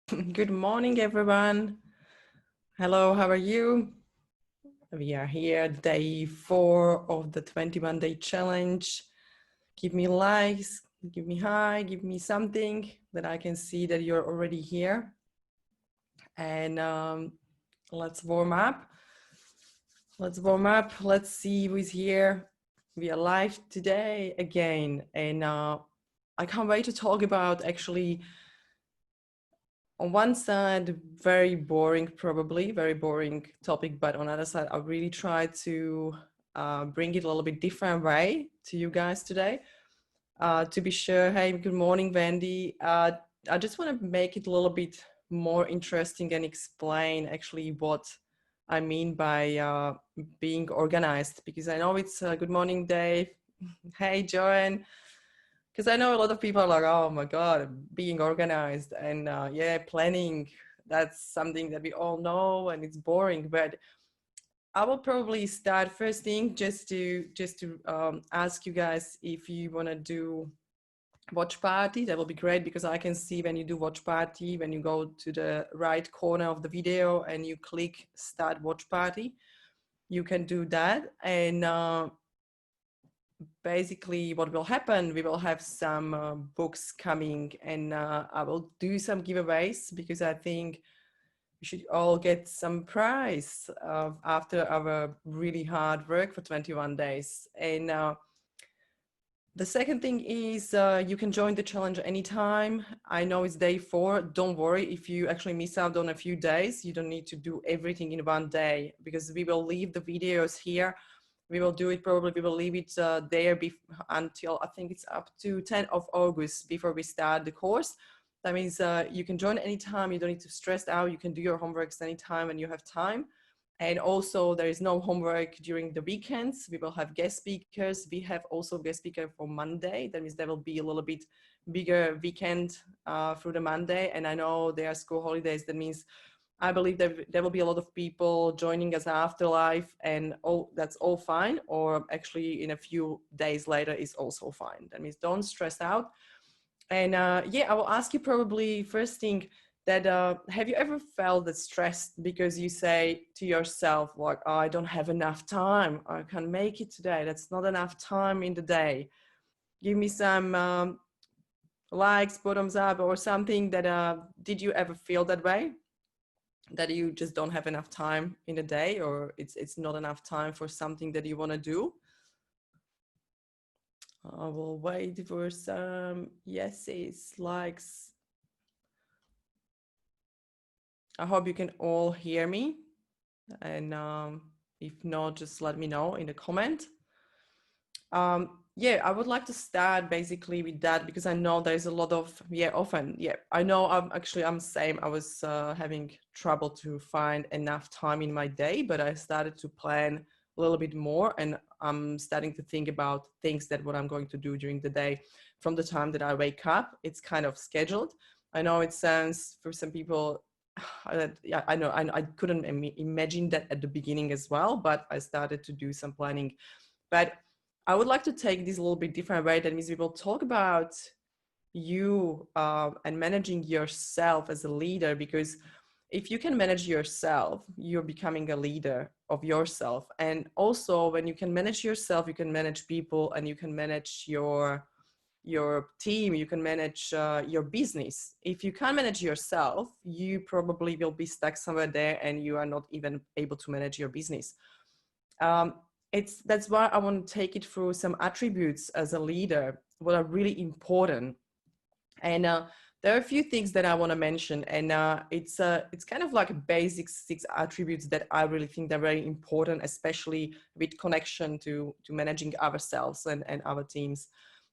Good morning, everyone. Hello, how are you? We are here, day 4 of the 21-day challenge. Give me likes, give me hi, give me something that I can see that you're already here. And let's warm up. Let's see who's here. We are live today again. And I can't wait to talk about actually, on one side, very boring, probably very boring topic, but on the other side, I really try to bring it a little bit different way to you guys today. To be sure, hey, good morning, Wendy. I just want to make it a little bit more interesting and explain actually what I mean by being organized, because I know it's good morning, Dave. Hey, Joanne. Because I know a lot of people are like, oh my God, being organized and yeah, planning, that's something that we all know and it's boring. But I will probably start first thing just to ask you guys if you want to do watch party. That will be great, because I can see when you do watch party, when you go to the right corner of the video and you click start watch party, you can do that. And basically what will happen, we will have some books coming, and I will do some giveaways, because I think we should all get some prize after our really hard work for 21 days. And the second thing is you can join the challenge anytime. I know it's day 4. Don't worry if you actually miss out on a few days. You don't need to do everything in one day, because we will leave the videos here. We will do it probably, we will leave it there until I think it's up to 10th of August before we start the course. That means you can join anytime. You don't need to stress out. You can do your homeworks anytime when you have time. And also there is no homework during the weekends. We will have guest speakers. We have also guest speaker for Monday. That means there will be a little bit bigger weekend through the Monday. And I know there are school holidays. That means I believe that there will be a lot of people joining us after live, and that's all fine. Or actually in a few days later is also fine. That means don't stress out. And yeah, I will ask you probably first thing that have you ever felt that stressed because you say to yourself like, oh, I don't have enough time, I can't make it today, that's not enough time in the day. Give me some likes, bottoms up, or something that did you ever feel that way, that you just don't have enough time in a day, or it's not enough time for something that you want to do? I will wait for some yeses, likes. I hope you can all hear me. And if not, just let me know in the comment. Yeah, I would like to start basically with that, because I know there's a lot of, I know I'm same. I was having trouble to find enough time in my day, but I started to plan a little bit more, and I'm starting to think about things that what I'm going to do during the day from the time that I wake up. It's kind of scheduled. I know it sounds for some people, yeah, I know I couldn't imagine that at the beginning as well, but I started to do some planning. But I would like to take this a little bit different way. That means we will talk about you and managing yourself as a leader, because if you can manage yourself, you're becoming a leader of yourself. And also when you can manage yourself, you can manage people, and you can manage your team, you can manage your business. If you can't manage yourself, you probably will be stuck somewhere there, and you are not even able to manage your business. That's why I want to take it through some attributes as a leader, what are really important. And there are a few things that I want to mention, and it's kind of like a basic 6 attributes that I really think they're very important, especially with connection to managing ourselves and our teams.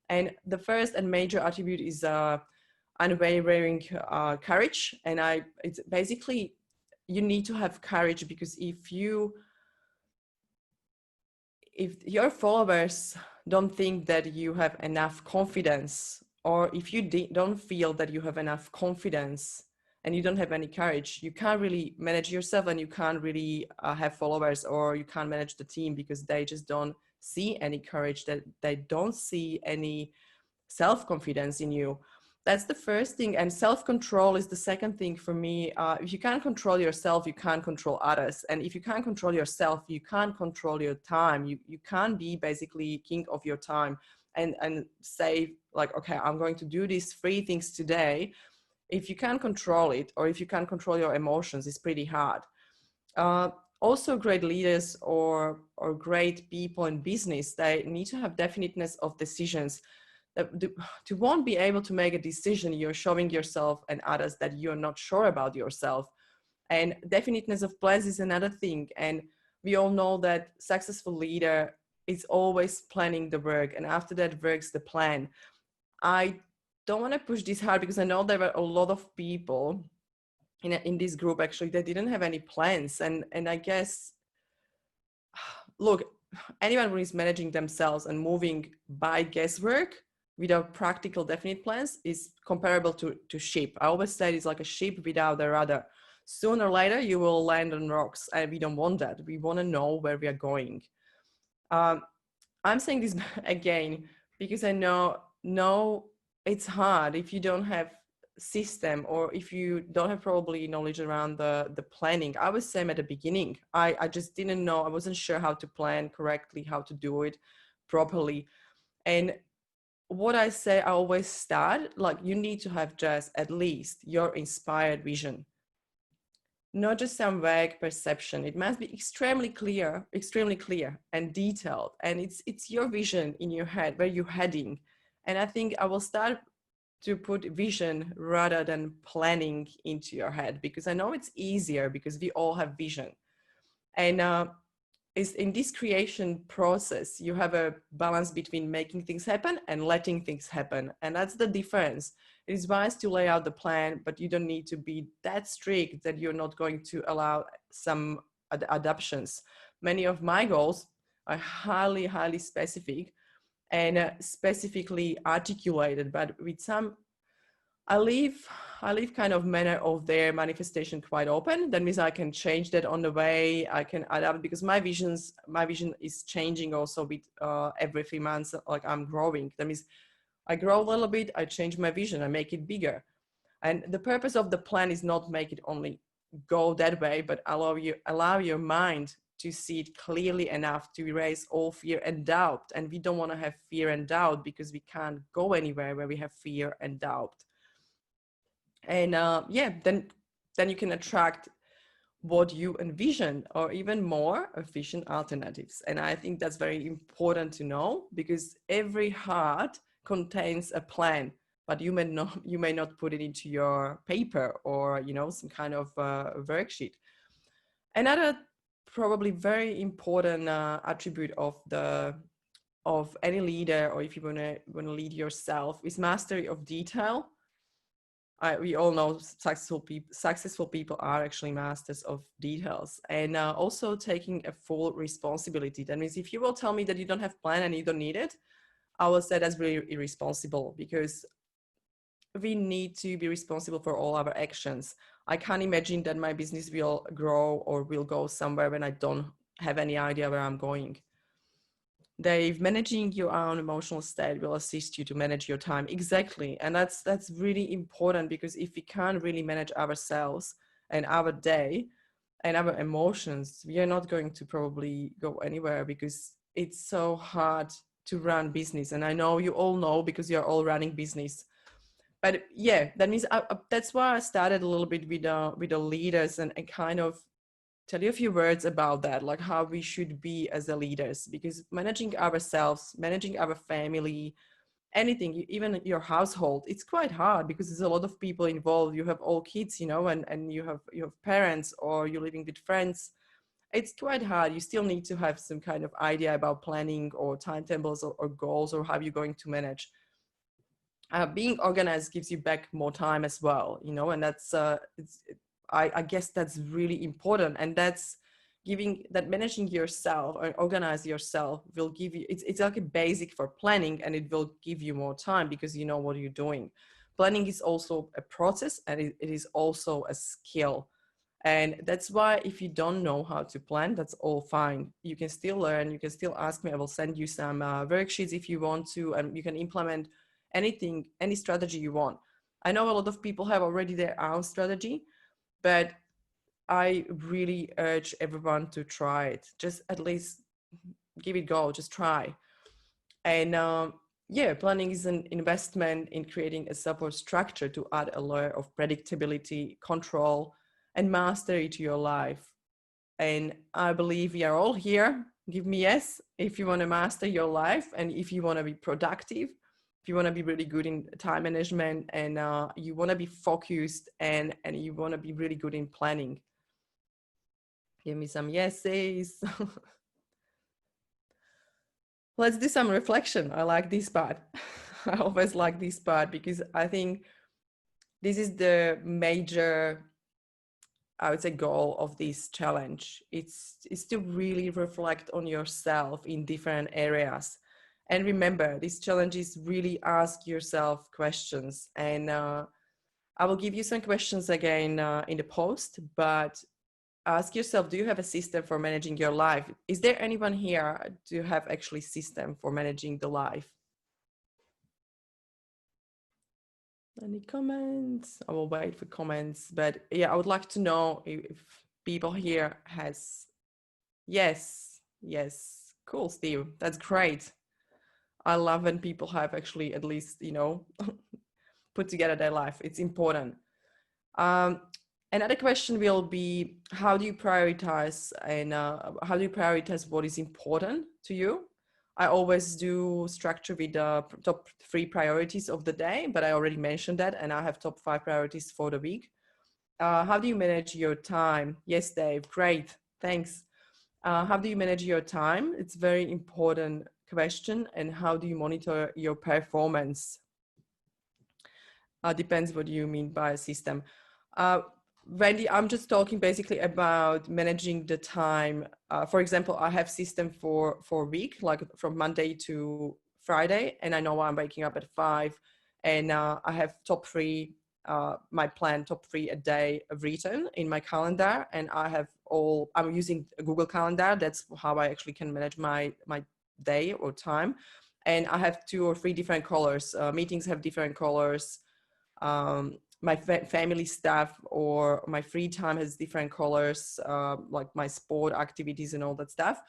And the first and major attribute is unwavering courage. And it's basically, you need to have courage, because if your followers don't think that you have enough confidence, or if you don't feel that you have enough confidence and you don't have any courage, you can't really manage yourself, and you can't really have followers, or you can't manage the team, because they just don't see any courage, that they don't see any self-confidence in you. That's the first thing. And self-control is the second thing for me. If you can't control yourself, you can't control others. And if you can't control yourself, you can't control your time. You can't be basically king of your time and say like, okay, I'm going to do these 3 things today. If you can't control it, or if you can't control your emotions, it's pretty hard. Also, great leaders or great people in business, they need to have definiteness of decisions. To won't be able to make a decision, you're showing yourself and others that you're not sure about yourself. And definiteness of plans is another thing. And we all know that successful leader is always planning the work, and after that works the plan. I don't want to push this hard because I know there were a lot of people in this group actually that didn't have any plans. And I guess, look, anyone who is managing themselves and moving by guesswork without practical definite plans is comparable to ship. I always say it's like a ship without a rudder. Sooner or later you will land on rocks, and we don't want that. We want to know where we are going. I'm saying this again because I know it's hard if you don't have system, or if you don't have probably knowledge around the planning. I was same at the beginning. I just didn't know. I wasn't sure how to plan correctly, how to do it properly. And what I say, I always start like, you need to have just at least your inspired vision, not just some vague perception. It must be extremely clear and detailed. And it's your vision in your head, where you're heading. And I think I will start to put vision rather than planning into your head, because I know it's easier because we all have vision. And is in this creation process, you have a balance between making things happen and letting things happen. And that's the difference. It is wise to lay out the plan, but you don't need to be that strict that you're not going to allow some adaptations. Many of my goals are highly, highly specific and specifically articulated, but with some, I leave kind of manner of their manifestation quite open. That means I can change that on the way. I can adapt, because my vision is changing also with every 3 months. Like, I'm growing. That means I grow a little bit, I change my vision, I make it bigger. And the purpose of the plan is not make it only go that way, but allow your mind to see it clearly enough to erase all fear and doubt. And we don't want to have fear and doubt, because we can't go anywhere where we have fear and doubt. And then you can attract what you envision, or even more efficient alternatives. And I think that's very important to know, because every heart contains a plan, but you may not put it into your paper, or some kind of worksheet. Another probably very important attribute of any leader, or if you want to lead yourself, is mastery of detail. We all know successful people are actually masters of details, and also taking a full responsibility. That means if you will tell me that you don't have plan and you don't need it, I will say that's really irresponsible, because we need to be responsible for all our actions. I can't imagine that my business will grow or will go somewhere when I don't have any idea where I'm going. Dave, managing your own emotional state will assist you to manage your time. Exactly. And that's really important, because if we can't really manage ourselves and our day and our emotions, we are not going to probably go anywhere, because it's so hard to run business. And I know you all know, because you're all running business. But yeah, that means that's why I started a little bit with the leaders, and kind of tell you a few words about that, like how we should be as the leaders, because managing ourselves, managing our family, anything, even your household, it's quite hard, because there's a lot of people involved. You have all kids, and you have parents, or you're living with friends. It's quite hard. You still need to have some kind of idea about planning, or timetables, or goals, or how you're going to manage. Being organized gives you back more time as well, and that's I guess that's really important. And that's managing yourself or organize yourself will give you, it's like a basic for planning, and it will give you more time, because you know what you're doing. Planning is also a process, and it is also a skill. And that's why, if you don't know how to plan, that's all fine. You can still learn. You can still ask me. I will send you some worksheets if you want to, and you can implement anything, any strategy you want. I know a lot of people have already their own strategy, but I really urge everyone to try it. Just at least give it a go, just try. And yeah, planning is an investment in creating a support structure to add a layer of predictability, control, and mastery to your life. And I believe we are all here. Give me yes if you want to master your life and if you want to be productive, if you want to be really good in time management, and you want to be focused, and you want to be really good in planning. Give me some yeses. Let's do some reflection. I like this part. I always like this part because I think this is the major, I would say, goal of this challenge. It's to really reflect on yourself in different areas. And remember, this challenge is really ask yourself questions. And I will give you some questions again in the post, but ask yourself, do you have a system for managing your life? Is there anyone here to have actually system for managing the life? Any comments? I will wait for comments, but yeah, I would like to know if people here has, yes, cool, Steve, that's great. I love when people have actually at least, put together their life. It's important. Another question will be, how do you prioritize, and how do you prioritize what is important to you? I always do structure with the top 3 priorities of the day, but I already mentioned that, and I have top 5 priorities for the week. How do you manage your time? Yes, Dave, great, thanks. How do you manage your time? It's a very important question. And how do you monitor your performance? Depends what you mean by a system. Wendy, I'm just talking basically about managing the time. For example, I have system for a week, like from Monday to Friday, and I know I'm waking up at 5, and I have top 3, my plan top 3 a day written in my calendar, and I'm using a Google Calendar. That's how I actually can manage my day or time. And I have 2 or 3 different colors. Meetings have different colors. My family stuff or my free time has different colors, like my sport activities and all that stuff.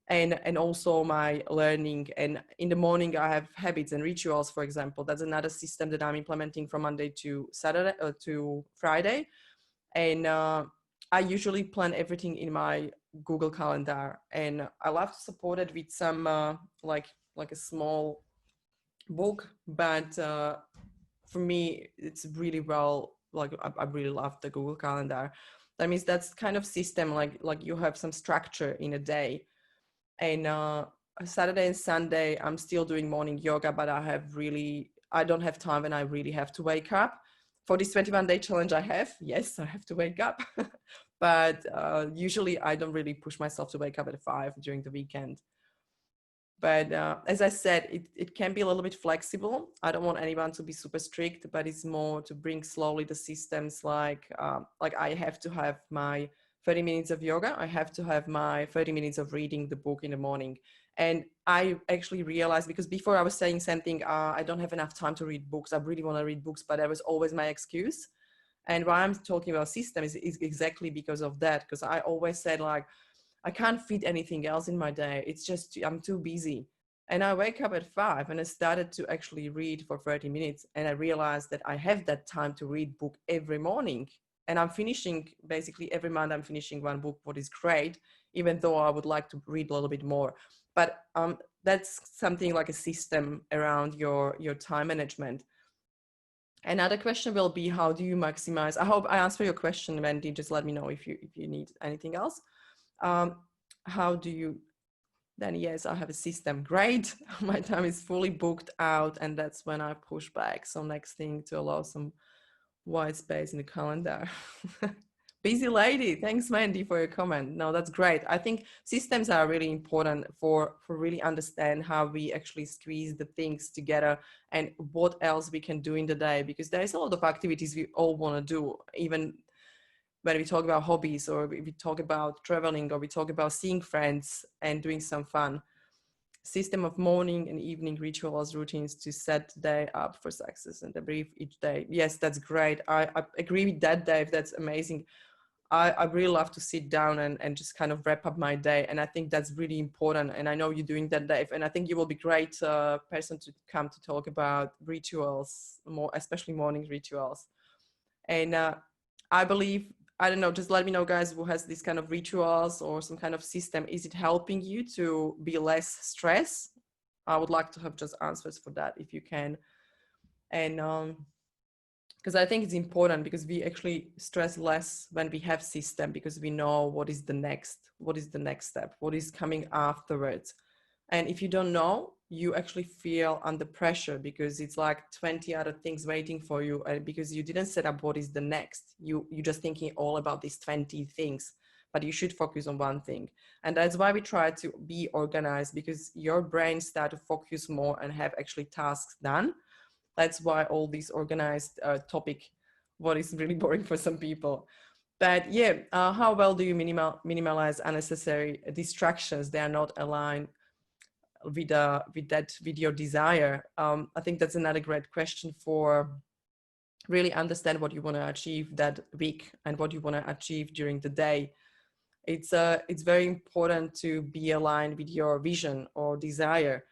And also my learning. And in the morning, I have habits and rituals, for example. That's another system that I'm implementing from Monday to Saturday to Friday. And I usually plan everything in my Google Calendar. And I love to support it with some like a small book, but for me, it's really well, like I really love the Google Calendar. That means that's kind of system, like you have some structure in a day. And Saturday and Sunday, I'm still doing morning yoga, but I don't have time and I really have to wake up. For this 21-day challenge I have to wake up. But usually I don't really push myself to wake up at 5 during the weekend. But as I said, it can be a little bit flexible. I don't want anyone to be super strict, but it's more to bring slowly the systems, like I have to have my 30 minutes of yoga. I have to have my 30 minutes of reading the book in the morning. And I actually realized, because before I was saying something, I don't have enough time to read books. I really want to read books, but that was always my excuse. And why I'm talking about systems is exactly because of that. Because I always said, like, I can't fit anything else in my day. It's just, I'm too busy. And I wake up at 5 and I started to actually read for 30 minutes. And I realized that I have that time to read book every morning. And I'm finishing, basically every month I'm finishing one book, what is great, even though I would like to read a little bit more. But that's something like a system around your time management. Another question will be, how do you maximize? I hope I answer your question, Wendy. Just let me know if you need anything else. How do you then? Yes, I have a system. Great. My time is fully booked out, and that's when I push back. So next thing, to allow some white space in the calendar. Busy lady. Thanks, Mandy, for your comment. No, that's great. I think systems are really important for really understand how we actually squeeze the things together and what else we can do in the day, because there's a lot of activities we all want to do, even when we talk about hobbies, or we talk about traveling, or we talk about seeing friends and doing some fun. system of morning and evening rituals, routines to set the day up for success and debrief each day. Yes, that's great. I agree with that, Dave. That's amazing. I really love to sit down and just kind of wrap up my day. And I think that's really important. And I know you're doing that, Dave. And I think you will be a great person to come to talk about rituals, more especially morning rituals. And I believe, I don't know, just let me know, guys, who has these kind of rituals or some kind of system. Is it helping you to be less stressed? I would like to have just answers for that if you can. And because I think it's important, because we actually stress less when we have system, because we know what is the next step, what is coming afterwards. And if you don't know, you actually feel under pressure, because it's like 20 other things waiting for you, and because you didn't set up what is the next, you're just thinking all about these 20 things, but you should focus on one thing. And that's why we try to be organized, because your brain start to focus more and have actually tasks done. That's why all these organized topic, what is really boring for some people. But yeah, how well do you minimalize unnecessary distractions? They are not aligned with your desire. I think that's another great question for really understand what you want to achieve that week and what you want to achieve during the day. It's very important to be aligned with your vision or desire.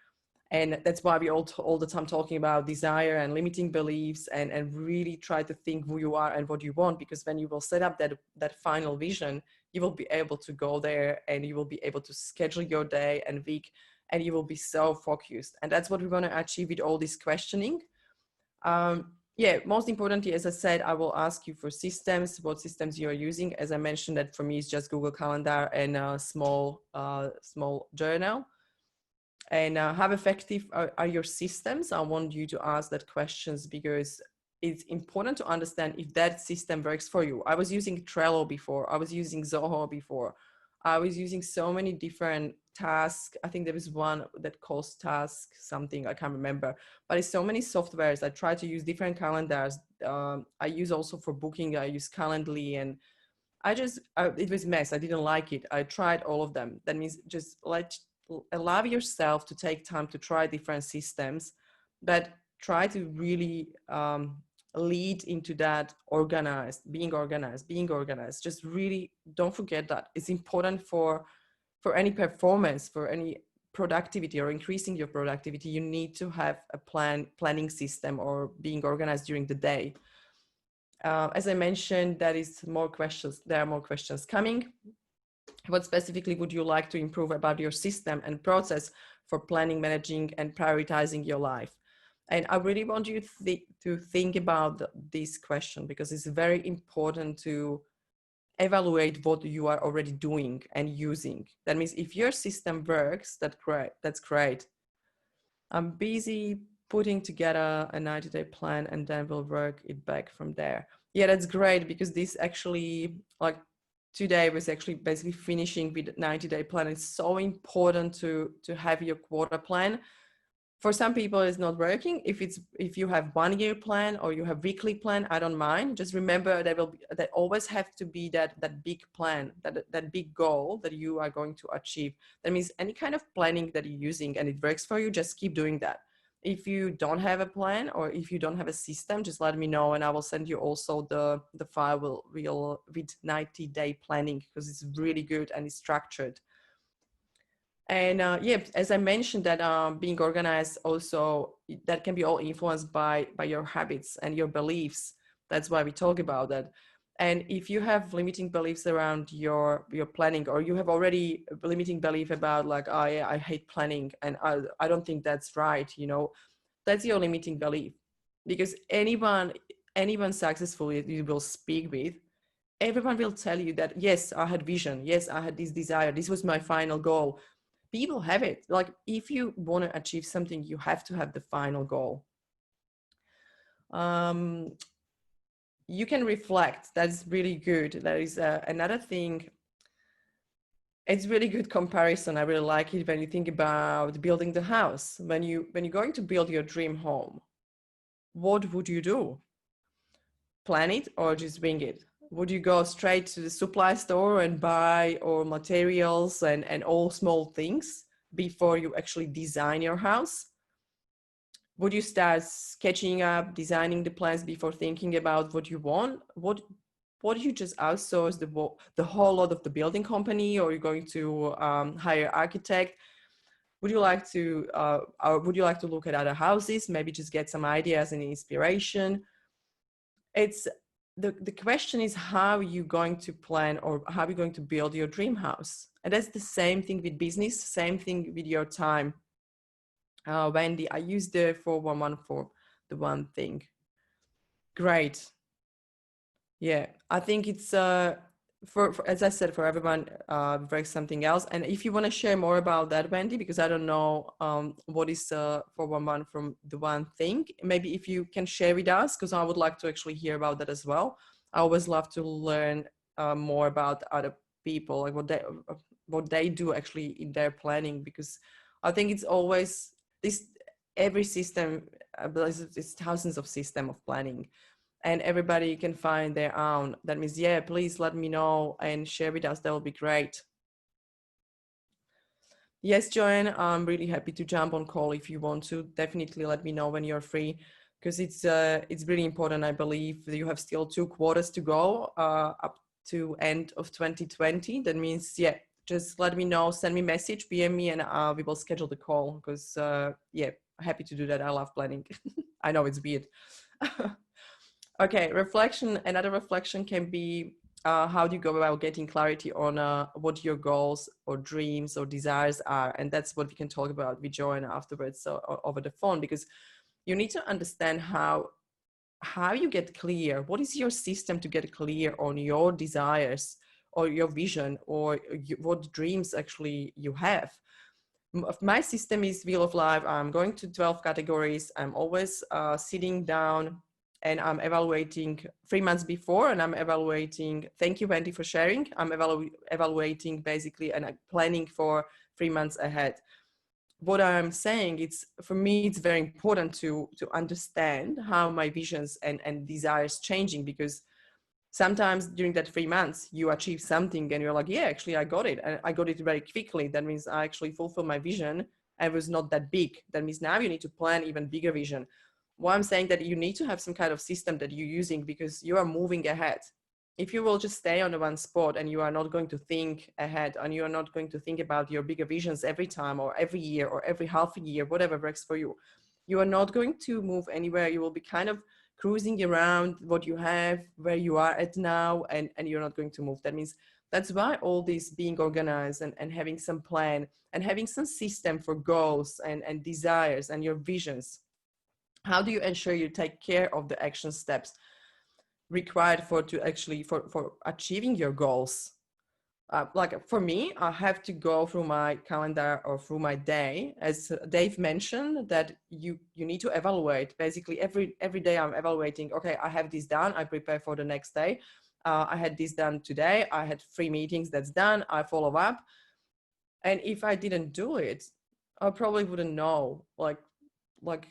And that's why we all the time talking about desire and limiting beliefs, and really try to think who you are and what you want, because when you will set up that final vision, you will be able to go there, and you will be able to schedule your day and week, and you will be so focused. And that's what we want to achieve with all this questioning. Yeah, most importantly, as I said, I will ask you for systems, what systems you are using. As I mentioned, that for me is just Google Calendar and a small journal. And how effective are your systems? I want you to ask that questions, because it's important to understand if that system works for you. I was using Trello before. I was using Zoho before. I was using so many different tasks. I think there was one that calls task something, I can't remember, but it's so many softwares. I try to use different calendars. I use also for booking, I use Calendly, and it was a mess. I didn't like it. I tried all of them. That means just allow yourself to take time to try different systems, but try to really lead into that being organized. Just really don't forget that. It's important for any performance, for any productivity or increasing your productivity. You need to have a planning system or being organized during the day. As I mentioned, there are more questions coming. What specifically would you like to improve about your system and process for planning, managing, and prioritizing your life? And I really want you to think about this question, because it's very important to evaluate what you are already doing and using. That means if your system works, that's great. I'm busy putting together a 90-day plan, and then we'll work it back from there. Yeah, that's great, because this actually, like today was actually basically finishing with 90-day plan. It's so important to have your quarter plan. For some people it's not working. If you have 1 year plan or you have weekly plan, I don't mind. Just remember that always have to be that big plan, that big goal that you are going to achieve. That means any kind of planning that you're using and it works for you, just keep doing that. If you don't have a plan or if you don't have a system, just let me know, and I will send you also the file with 90-day planning, because it's really good and it's structured. And yeah, as I mentioned, that being organized also, that can be all influenced by your habits and your beliefs. That's why we talk about that. And if you have limiting beliefs around your planning, or you have already a limiting belief about like, oh yeah, I hate planning and I don't think that's right, that's your limiting belief. Because anyone successful you will speak with, everyone will tell you that, yes, I had vision. Yes, I had this desire. This was my final goal. People have it. Like, if you want to achieve something, you have to have the final goal. You can reflect. That's really good. That is another thing. It's really good comparison. I really like it when you think about building the house. When you're going to build your dream home, what would you do? Plan it or just wing it? Would you go straight to the supply store and buy all materials and all small things? before you actually design your house? Would you start sketching up, designing the plans before thinking about what you want? What do you just outsource the whole lot of the building company, or you're going to hire architect? Would you like to or would you like to look at other houses, maybe just get some ideas and inspiration? It's the question is, how are you going to plan, or how are you going to build your dream house? And that's the same thing with business, same thing with your time. Wendy, I use the 411 for the one thing. Great. Yeah, I think it's for as I said, for everyone, break something else. And if you want to share more about that, Wendy, because I don't know what is 411 from the one thing. Maybe if you can share with us, because I would like to actually hear about that as well. I always love to learn more about other people, like what they do actually in their planning, because I think it's always this, every system, it's thousands of system of planning, and everybody can find their own. That means, yeah, please let me know and share with us. That will be great. Yes, Joanne, I'm really happy to jump on call if you want to. Definitely let me know when you're free, because it's really important. I believe that you have still 2 quarters to go up to end of 2020. That means, yeah, just let me know, send me message, PM me, and we will schedule the call, because yeah, happy to do that. I love planning. I know it's weird. Okay, reflection. Another reflection can be how do you go about getting clarity on what your goals or dreams or desires are? And that's what we can talk about with Joanna afterwards, so over the phone, because you need to understand how you get clear. What is your system to get clear on your desires or your vision, or what dreams actually you have? My system is Wheel of Life. I'm going to 12 categories. I'm always sitting down and I'm evaluating 3 months before, and I'm evaluating, thank you, Wendy, for sharing. I'm evaluating basically and planning for 3 months ahead. What I'm saying, it's, for me, it's very important to understand how my visions and desires changing, because sometimes during that 3 months you achieve something and you're like, yeah, actually I got it, and I got it very quickly. That means I actually fulfilled my vision, and it was not that big. That means now you need to plan even bigger vision. Why I'm saying that you need to have some kind of system that you're using, because you are moving ahead. If you will just stay on the one spot and you are not going to think ahead, and you are not going to think about your bigger visions every time or every year or every half a year, whatever works for you, you are not going to move anywhere. You will be kind of cruising around what you have, where you are at now, and you're not going to move. That means, that's why all this being organized and having some plan and having some system for goals and desires and your visions. How do you ensure you take care of the action steps required for achieving your goals? Like for me, I have to go through my calendar or through my day. As Dave mentioned, that you need to evaluate. Basically, every day I'm evaluating, okay, I have this done, I prepare for the next day. I had this done today, I had 3 meetings, that's done, I follow up. And if I didn't do it, I probably wouldn't know, like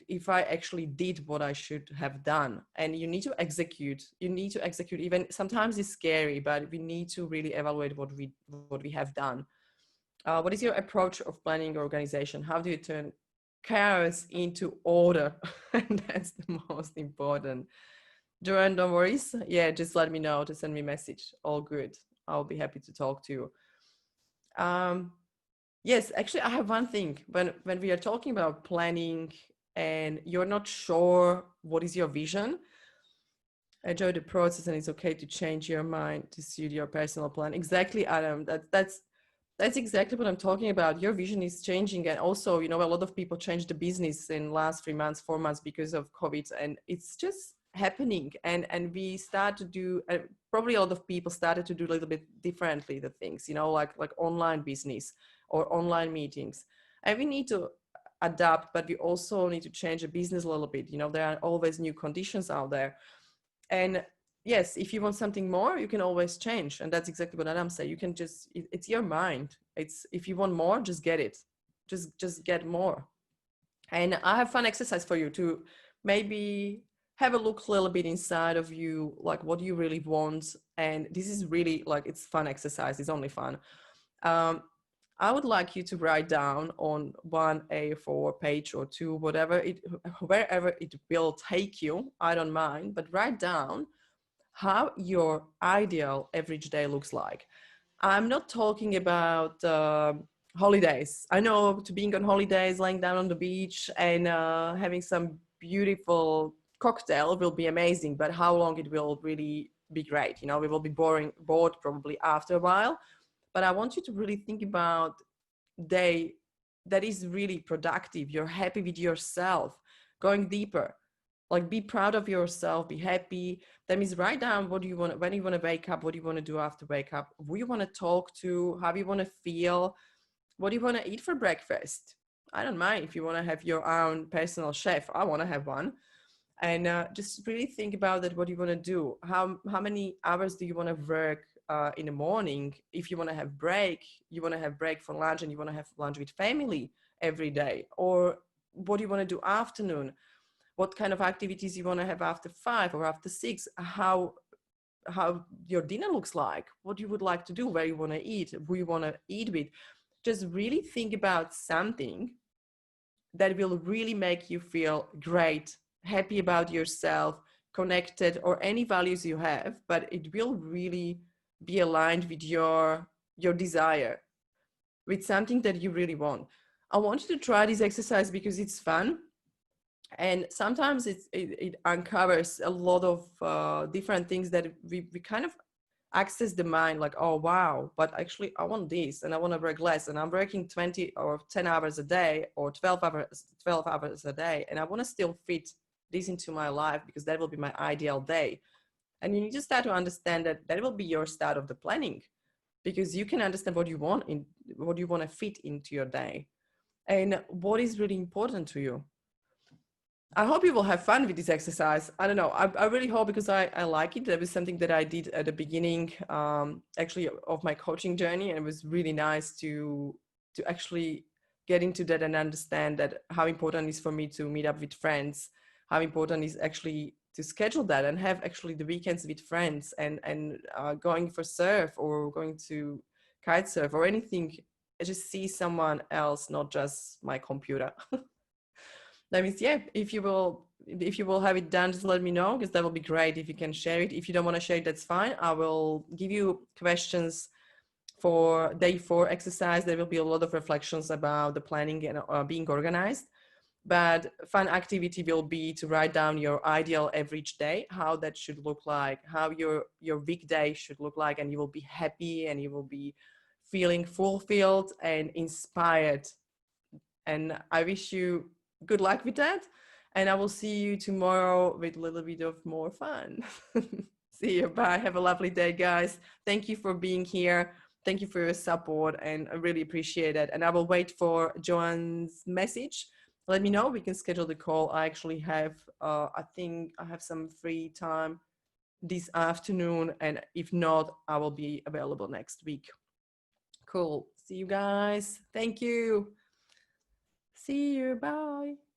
if I actually did what I should have done. And you need to execute. Even sometimes it's scary, but we need to really evaluate what we have done. What is your approach of planning organization? How do you turn chaos into order? And that's the most important. Joanne, don't worry. Yeah, just let me know, to send me a message. All good. I'll be happy to talk to you. Yes, actually, I have one thing. When we are talking about planning and you're not sure what is your vision, enjoy the process, and it's okay to change your mind to suit your personal plan. Exactly, Adam. That's exactly what I'm talking about. Your vision is changing, and also, a lot of people changed the business in last 3 months, 4 months because of COVID, and it's just happening. And we start to do probably a lot of people started to do a little bit differently the things, like online business or online meetings, and we need to adapt, but we also need to change the business a little bit. There are always new conditions out there. And yes, if you want something more, you can always change. And that's exactly what Adam said. You can it's your mind. It's, if you want more, just get it. Just get more. And I have fun exercise for you to maybe have a look a little bit inside of you, like what you really want. And this is really like, it's fun exercise. It's only fun. I would like you to write down on one A4 page or two, wherever it will take you, I don't mind, but write down how your ideal average day looks like. I'm not talking about holidays. I know to being on holidays, laying down on the beach and having some beautiful cocktail will be amazing, but how long it will really be great. You know, we will be bored probably after a while. But I want you to really think about day that is really productive. You're happy with yourself, going deeper. Like be proud of yourself, be happy. That means write down what you want, when you want to wake up, what do you want to do after wake up, who you want to talk to, how you want to feel, what do you want to eat for breakfast. I don't mind if you want to have your own personal chef. I want to have one. And just really think about that, what you want to do. How many hours do you want to work in the morning? If you want to have break, you want to have break for lunch and you want to have lunch with family every day. Or what do you want to do afternoon? What kind of activities you want to have after 5 or after 6, how your dinner looks like, what you would like to do, where you want to eat, who you want to eat with. Just really think about something that will really make you feel great, happy about yourself, connected, or any values you have, but it will really be aligned with your desire, with something that you really want. I want you to try this exercise because it's fun. And sometimes it uncovers a lot of different things that we kind of access the mind, like, oh wow, but actually I want this and I want to work less, and I'm working 20 or 10 hours a day or 12 hours a day, and I want to still fit this into my life because that will be my ideal day. And you need to start to understand that that will be your start of the planning, because you can understand what you want to fit into your day and what is really important to you. I hope you will have fun with this exercise. I don't know. I really hope, because I like it. That was something that I did at the beginning, actually, of my coaching journey. And it was really nice to actually get into that and understand that how important it is for me to meet up with friends, how important it is actually to schedule that and have actually the weekends with friends and going for surf or going to kite surf or anything. I just see someone else, not just my computer. That means, yeah, if you will have it done, just let me know, because that will be great if you can share it. If you don't want to share it, that's fine. I will give you questions for day 4 exercise. There will be a lot of reflections about the planning and being organized. But fun activity will be to write down your ideal average day, how that should look like, how your weekday should look like, and you will be happy and you will be feeling fulfilled and inspired. And I wish you good luck with that. And I will see you tomorrow with a little bit of more fun. See you. Bye. Have a lovely day, guys. Thank you for being here. Thank you for your support, and I really appreciate it. And I will wait for Joanne's message. Let me know. We can schedule the call. I actually have, I think I have some free time this afternoon. And if not, I will be available next week. Cool. See you guys. Thank you. See you. Bye.